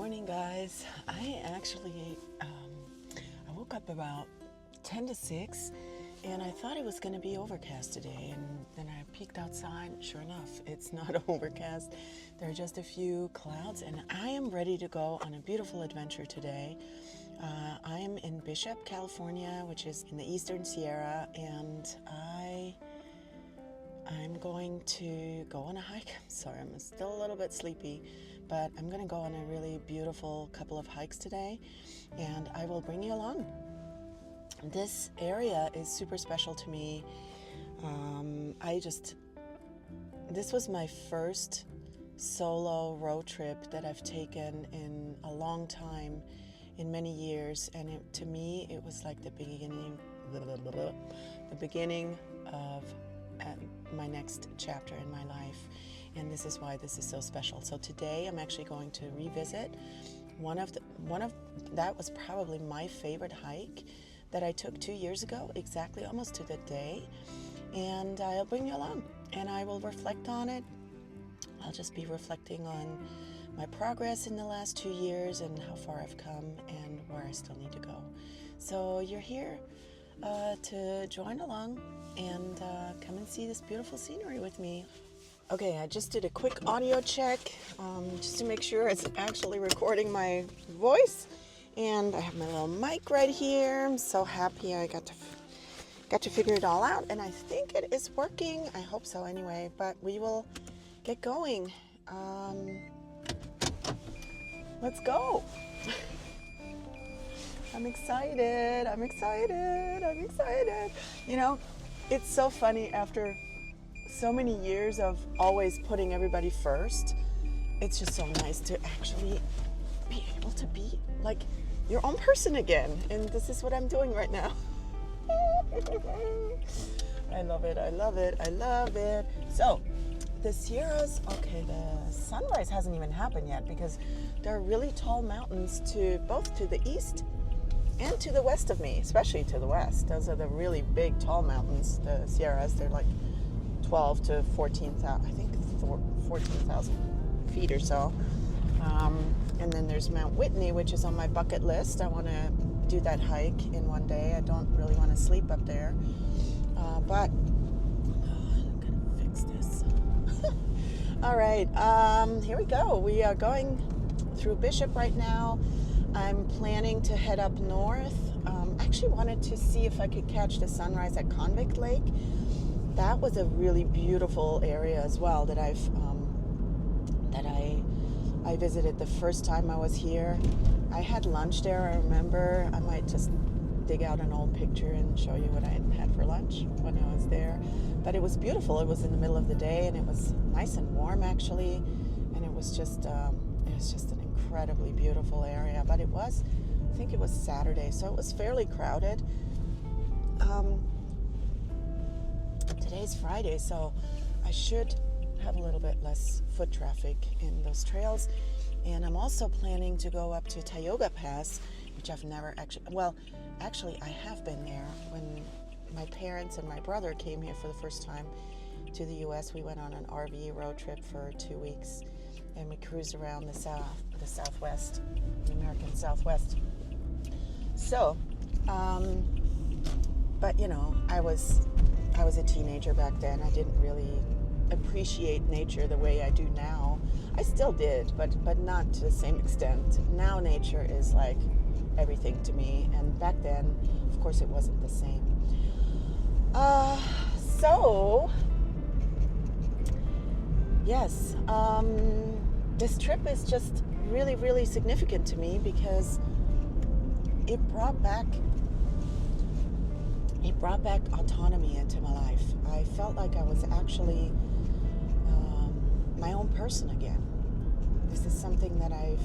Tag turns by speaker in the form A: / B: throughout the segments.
A: morning, guys. I woke up about 10 to 6 and I thought it was going to be overcast today, and then I peeked outside. Sure enough, it's not overcast. There are just a few clouds, and I am ready to go on a beautiful adventure today. I am in Bishop, California, which is in the Eastern Sierra, and I'm going to go on a hike. I'm sorry, I'm still a little bit sleepy, but I'm going to go on a really beautiful couple of hikes today, and I will bring you along. This area is super special to me. This was my first solo road trip that I've taken in a long time, in many years, and to me it was like the beginning of my next chapter in my life, and this is why this is so special. So today I'm actually going to revisit that was probably my favorite hike that I took 2 years ago, exactly almost to the day, and I'll bring you along and I will reflect on it. I'll just be reflecting on my progress in the last 2 years and how far I've come and where I still need to go. So you're here to join along and come and see this beautiful scenery with me. Okay, I just did a quick audio check just to make sure it's actually recording my voice, and I have my little mic right here. I'm so happy I got to figure it all out, and I think it is working. I hope so anyway, but we will get going. Let's go. I'm excited. You know, it's so funny, after so many years of always putting everybody first, it's just so nice to actually be able to be like your own person again. And this is what I'm doing right now. I love it. So the Sierras, okay, the sunrise hasn't even happened yet because there are really tall mountains both to the east and to the west of me, especially to the west. Those are the really big, tall mountains, the Sierras. They're like 12 to 14,000, I think 14,000 feet or so. And then there's Mount Whitney, which is on my bucket list. I want to do that hike in one day. I don't really want to sleep up there. But I'm going to fix this. All right, here we go. We are going through Bishop right now. I'm planning to head up north. Actually wanted to see if I could catch the sunrise at Convict Lake. That was a really beautiful area as well that I visited the first time I was here. I had lunch there, I remember. I might just dig out an old picture and show you what I had for lunch when I was there. But it was beautiful. It was in the middle of the day, and it was nice and warm actually, and it was just an incredibly beautiful area. But I think it was Saturday, so it was fairly crowded. Today's Friday, so I should have a little bit less foot traffic in those trails. And I'm also planning to go up to Tioga Pass, which I've never actually I have been there. When my parents and my brother came here for the first time to the U.S., we went on an RV road trip for 2 weeks, and we cruised around the Southwest, the American Southwest. So, but you know, I was a teenager back then. I didn't really appreciate nature the way I do now. I still did, but not to the same extent. Now nature is like everything to me, and back then, of course, it wasn't the same. So, yes, this trip is just really, really significant to me because it brought back autonomy into my life. I felt like I was actually my own person again. This is something that I've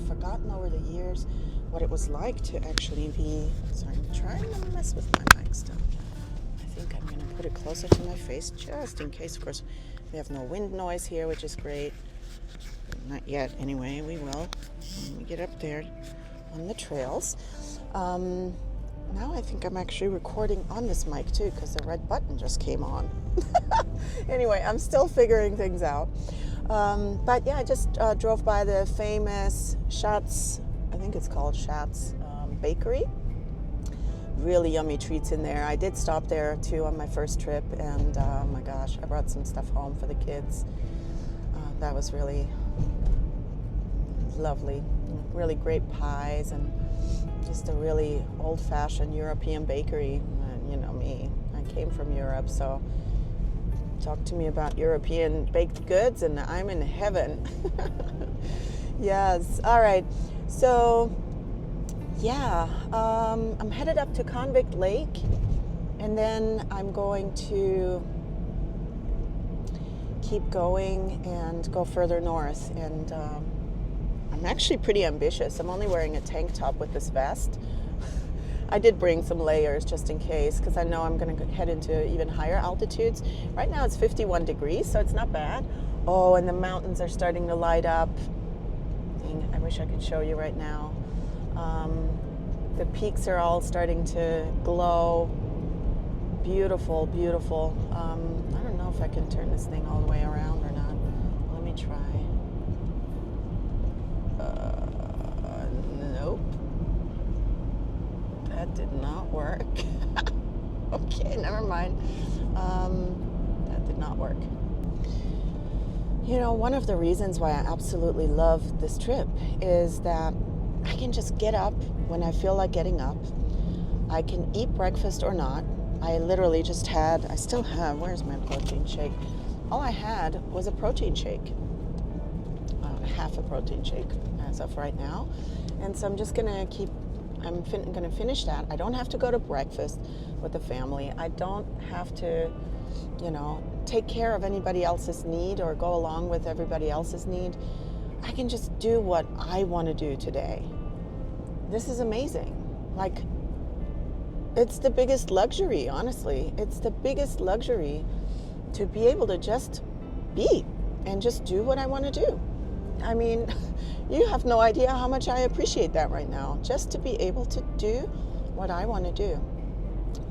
A: forgotten over the years, what it was like to actually be. Sorry, I'm trying to mess with my mic stuff. I think I'm going to put it closer to my face just in case. Of course, we have no wind noise here, which is great. Not yet, anyway. We will when we get up there on the trails. Now I think I'm actually recording on this mic too, because the red button just came on. Anyway, I'm still figuring things out. But yeah, I just drove by the famous Schatz, I think it's called Schatz Bakery. Really yummy treats in there. I did stop there too on my first trip, and oh my gosh, I brought some stuff home for the kids. That was really lovely. Really great pies and just a really old-fashioned European bakery. You know me, I came from Europe, so talk to me about European baked goods and I'm in heaven. Yes. All right. So yeah, I'm headed up to Convict Lake, and then I'm going to keep going and go further north. And I'm actually pretty ambitious. I'm only wearing a tank top with this vest. I did bring some layers just in case, because I know I'm going to head into even higher altitudes. Right now it's 51 degrees, so it's not bad. Oh, and the mountains are starting to light up. Dang, I wish I could show you right now. The peaks are all starting to glow. Beautiful, beautiful. I don't know if I can turn this thing all the way around or not. Let me try. Nope. That did not work. Okay, never mind. That did not work. You know, one of the reasons why I absolutely love this trip is that I can just get up when I feel like getting up. I can eat breakfast or not. I literally just had, I still have, where's my protein shake? All I had was a protein shake. Half a protein shake as of right now. And so I'm just gonna gonna finish that. I don't have to go to breakfast with the family. I don't have to, you know, take care of anybody else's need or go along with everybody else's need. I can just do what I want to do today. This is amazing. Like, it's the biggest luxury, honestly. It's the biggest luxury to be able to just be and just do what I want to do. I mean, you have no idea how much I appreciate that right now. Just to be able to do what I want to do,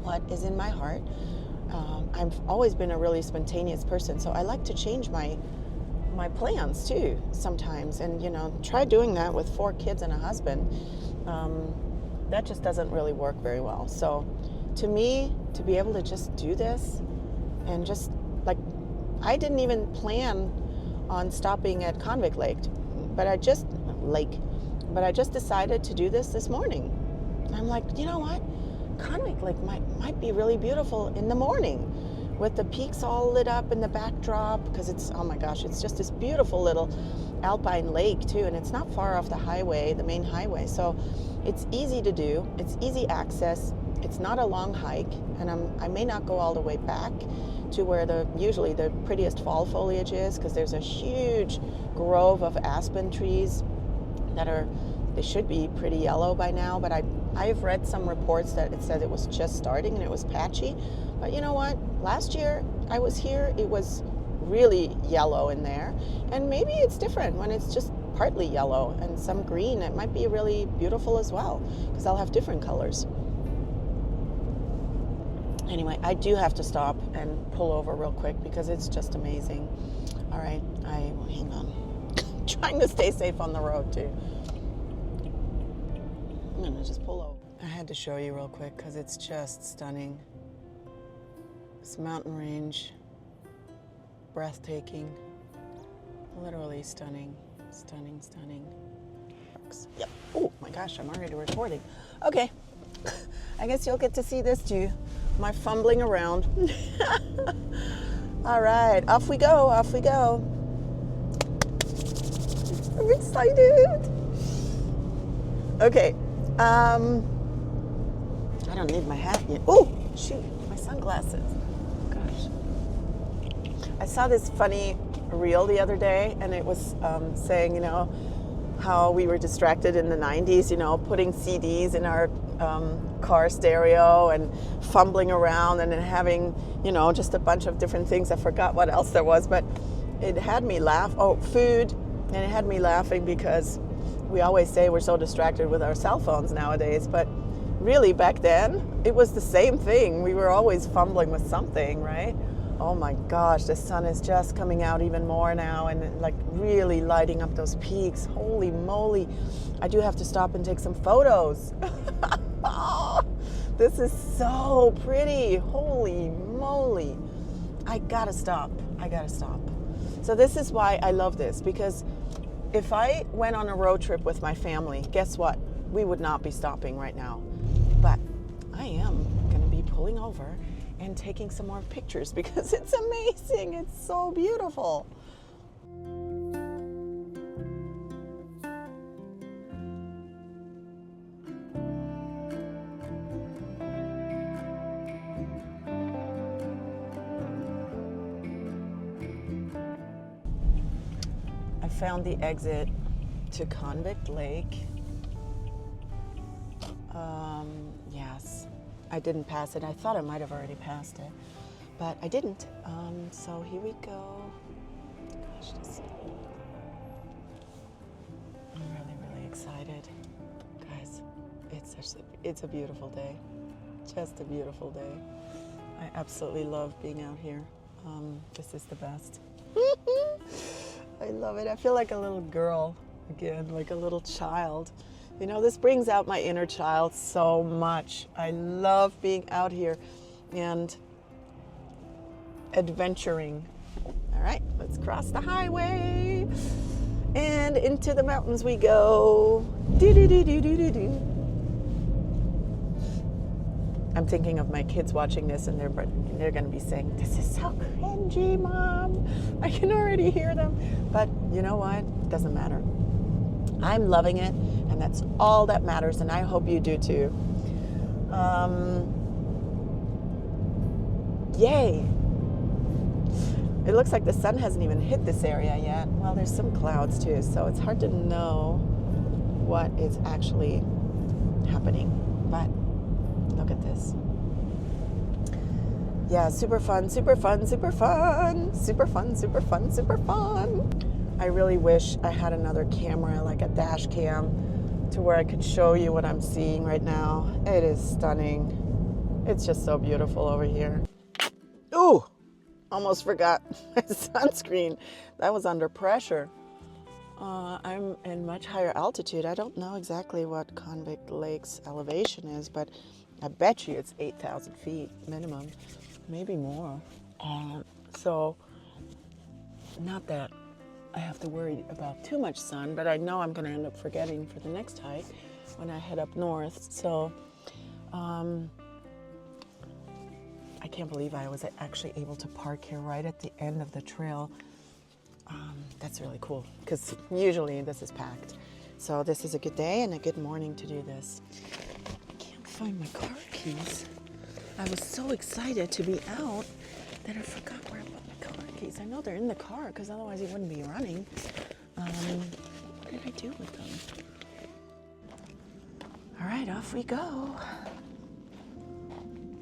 A: what is in my heart. I've always been a really spontaneous person, so I like to change my plans too sometimes, and you know, try doing that with 4 kids and a husband. That just doesn't really work very well. So to me, to be able to just do this and just like, I didn't even plan on stopping at Convict Lake, but I just decided to do this morning. And I'm like, you know what? Convict Lake might be really beautiful in the morning with the peaks all lit up in the backdrop, because it's, oh my gosh, it's just this beautiful little alpine lake too, and it's not far off the highway, the main highway, so it's easy to do, it's easy access, it's not a long hike, and I may not go all the way back to where usually the prettiest fall foliage is, because there's a huge grove of aspen trees they should be pretty yellow by now, but I've read some reports that it said it was just starting and it was patchy. But you know what? Last year I was here, it was really yellow in there. And maybe it's different when it's just partly yellow and some green. It might be really beautiful as well, because I'll have different colors. Anyway, I do have to stop and pull over real quick because it's just amazing. All right, hang on. Trying to stay safe on the road too. I'm gonna just pull over. I had to show you real quick because it's just stunning. This mountain range, breathtaking, literally stunning, stunning, stunning. Yep. Oh my gosh, I'm already recording. Okay, I guess you'll get to see this too. My fumbling around. All right, off we go, off we go. I'm excited. Okay, I don't need my hat yet. Oh, shoot, my sunglasses. Gosh. I saw this funny reel the other day, and it was saying, you know, how we were distracted in the 90s, you know, putting CDs in our car stereo and fumbling around and then having, you know, just a bunch of different things. I forgot what else there was, but it had me laugh. Oh, food. And it had me laughing because we always say we're so distracted with our cell phones nowadays, but really back then it was the same thing. We were always fumbling with something, right? Oh my gosh, the sun is just coming out even more now and like really lighting up those peaks. Holy moly. I do have to stop and take some photos. This is so pretty. Holy moly. I gotta stop. So this is why I love this, because if I went on a road trip with my family, guess what? We would not be stopping right now. But I am gonna be pulling over and taking some more pictures because it's amazing. It's so beautiful. I found the exit to Convict Lake. Yes, I didn't pass it. I thought I might have already passed it, but I didn't. So here we go. Gosh, I'm really excited. Guys, it's a beautiful day. Just a beautiful day. I absolutely love being out here. This is the best. I love it. I feel like a little girl again, like a little child. You know, this brings out my inner child so much. I love being out here and adventuring. All right, let's cross the highway and into the mountains we go. I'm thinking of my kids watching this, and they're going to be saying, "This is so cringy, Mom." I can already hear them. But you know what? It doesn't matter. I'm loving it, and that's all that matters, and I hope you do too. Yay! It looks like the sun hasn't even hit this area yet. Well, there's some clouds too, so it's hard to know what is actually happening. But look at this. Yeah, super fun. I really wish I had another camera, like a dash cam, to where I could show you what I'm seeing right now. It is stunning. It's just so beautiful over here. Ooh, almost forgot my sunscreen. That was under pressure. I'm in much higher altitude. I don't know exactly what Convict Lake's elevation is, but I bet you it's 8,000 feet minimum, maybe more. So not that I have to worry about too much sun, but I know I'm going to end up forgetting for the next hike when I head up north. So I can't believe I was actually able to park here right at the end of the trail. That's really cool, because usually this is packed. So this is a good day and a good morning to do this. I can't find my car keys. I was so excited to be out that I forgot where I put my car keys. I know they're in the car, because otherwise you wouldn't be running. What did I do with them? All right, off we go.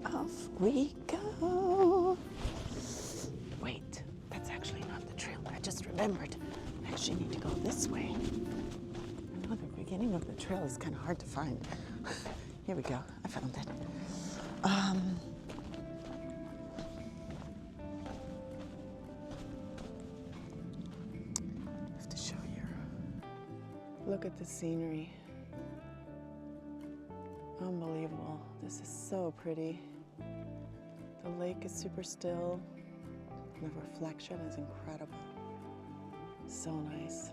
A: Off we go. Wait, that's actually not the trail. I just remembered. I actually need to go this way. I know the beginning of the trail is kind of hard to find. Here we go. I found it. I have to show you. Look at the scenery. Unbelievable. This is so pretty. The lake is super still. The reflection is incredible. So nice.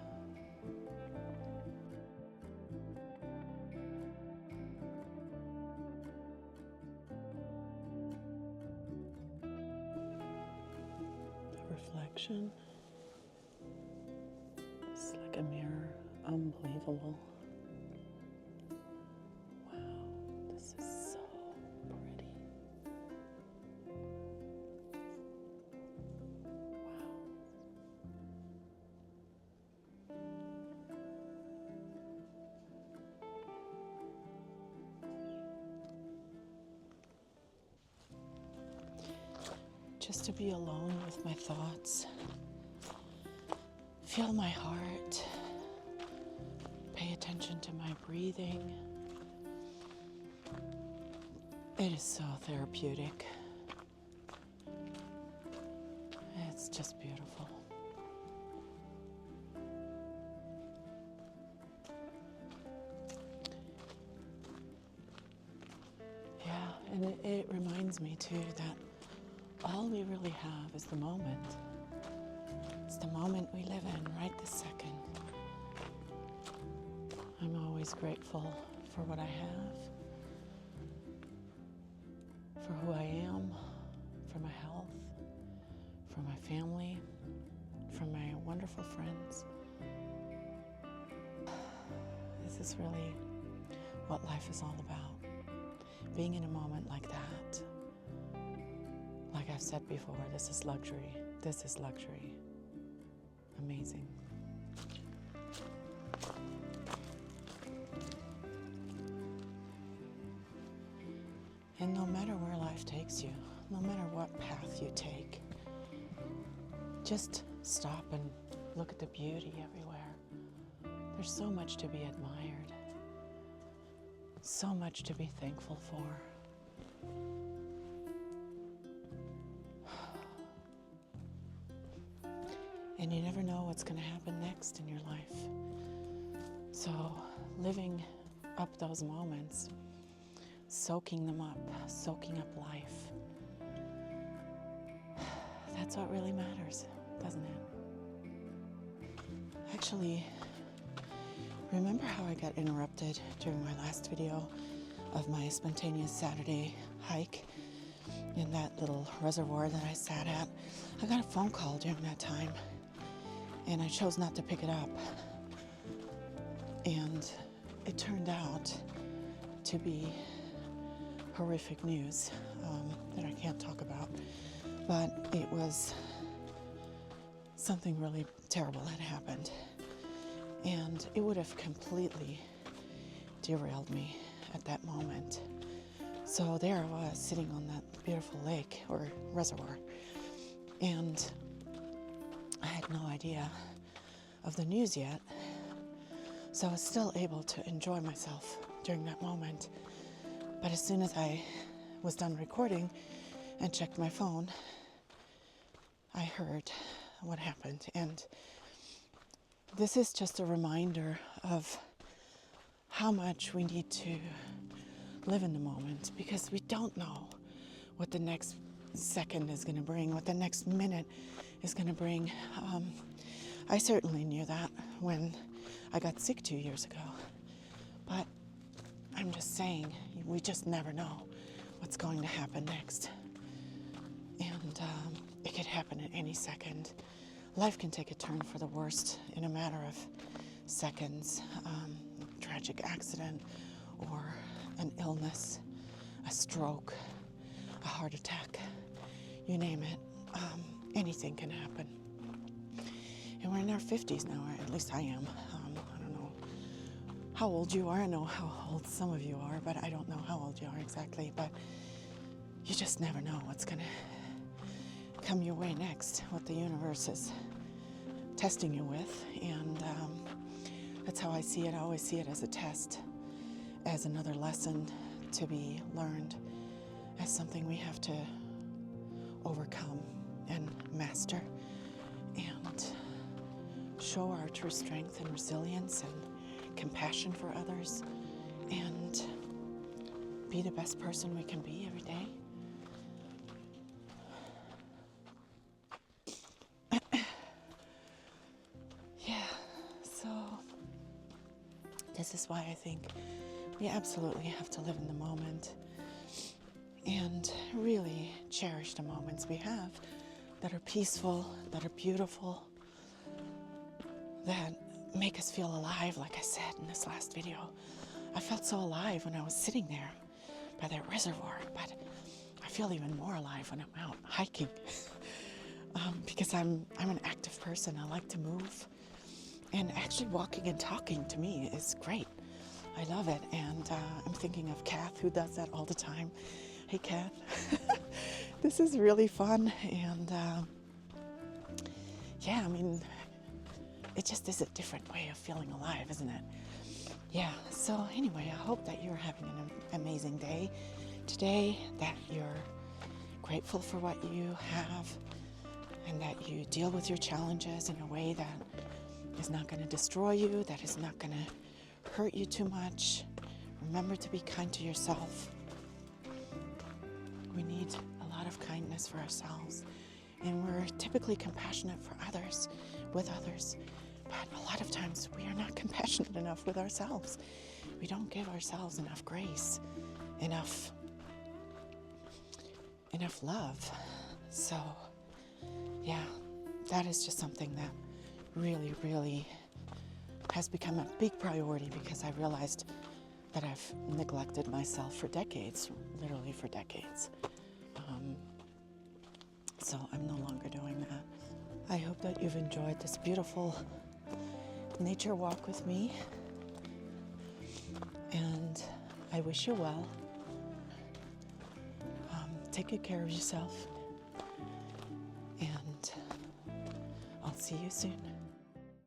A: The reflection is like a mirror. Unbelievable. Wow, this is so pretty. Just to be alone with my thoughts, feel my heart, pay attention to my breathing. It is so therapeutic. It's just beautiful. Yeah, and it reminds me too that all we really have is the moment. It's the moment we live in right this second. I'm always grateful for what I have, for who I am, for my health, for my family, for my wonderful friends. This is really what life is all about. Being in a moment like that. Like I've said before, this is luxury. This is luxury. Amazing. And no matter where life takes you, no matter what path you take, just stop and look at the beauty everywhere. There's so much to be admired, so much to be thankful for. And you never know what's going to happen next in your life. So living up those moments, soaking them up, soaking up life, that's what really matters, doesn't it? Actually, remember how I got interrupted during my last video of my spontaneous Saturday hike in that little reservoir that I sat at? I got a phone call during that time, and I chose not to pick it up. And it turned out to be horrific news that I can't talk about, but it was something really terrible had happened, and it would have completely derailed me at that moment. So there I was sitting on that beautiful lake or reservoir, and I had no idea of the news yet, so I was still able to enjoy myself during that moment. But as soon as I was done recording and checked my phone, I heard what happened. And this is just a reminder of how much we need to live in the moment, because we don't know what the next second is going to bring, what the next minute is going to bring. I certainly knew that when I got sick 2 years ago. But I'm just saying, we just never know what's going to happen next. And it could happen at any second. Life can take a turn for the worst in a matter of seconds. Tragic accident, or an illness, a stroke, a heart attack, you name it. Anything can happen. And we're in our 50s now, or at least I am. I don't know how old you are. I know how old some of you are, but I don't know how old you are exactly. But you just never know what's going to come your way next, what the universe is testing you with. And that's how I see it. I always see it as a test, as another lesson to be learned, as something we have to overcome and master, and show our true strength and resilience and compassion for others, and be the best person we can be every day. Yeah, so this is why I think we absolutely have to live in the moment and really cherish the moments we have that are peaceful, that are beautiful, that make us feel alive. Like I said in this last video, I felt so alive when I was sitting there by that reservoir, but I feel even more alive when I'm out hiking because I'm an active person. I like to move, and actually walking and talking to me is great. I love it. And I'm thinking of Kath, who does that all the time. Hey, Kath. This is really fun. And yeah, I mean, it just is a different way of feeling alive, isn't it? Yeah. So anyway, I hope that you're having an amazing day today, that you're grateful for what you have, and that you deal with your challenges in a way that is not going to destroy you, that is not going to hurt you too much. Remember to be kind to yourself. We need a lot of kindness for ourselves, and we're typically compassionate for others, with others, but a lot of times we are not compassionate enough with ourselves. We don't give ourselves enough grace, enough love. So yeah, that is just something that really, really has become a big priority, because I realized that I've neglected myself for decades, literally for decades. So I'm no longer doing that. I hope that you've enjoyed this beautiful nature walk with me, and I wish you well. Take good care of yourself, and I'll see you soon.